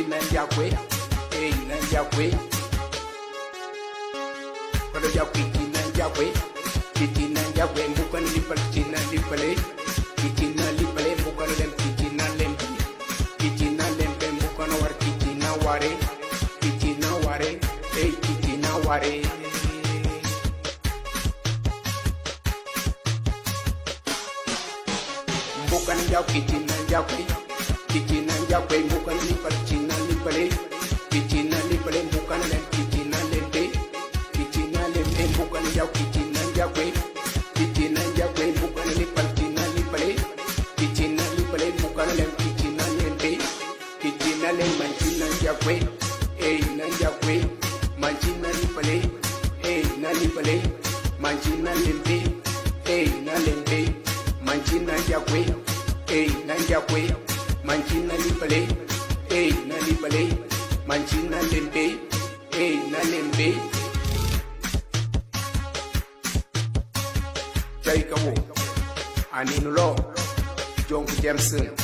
Nanjakwe, Nanjakwe. Pada jauh Kiti Nanjakwe, bukan lipal Cina lipale, Kicina lipale bukan lem Kicina lempi, Kicina lempe bukan war Kicina ware, Kicina ware. Bukan jauh Kiti Nanjakwe, bukan lipal Cina lipale, Kicina lipale bukan lem Kicina lempe, Kicina lempe bukan jauh Kiti Nanjakwe, bukan lipal Cina lipale, Kicina lipale bukan lem Kicina lempe, Kicina lem Mancina Nanjakwe, Nanjakwe, Mancina lipale, Nalipale, Mancina lempe, Nalempe. Mancina Nanjakwe, Nanjakwe, Mancina lipale, Nalipale, Mancina lempe, Nalempe. Jai kamu, Aninulo, Jong Jameson.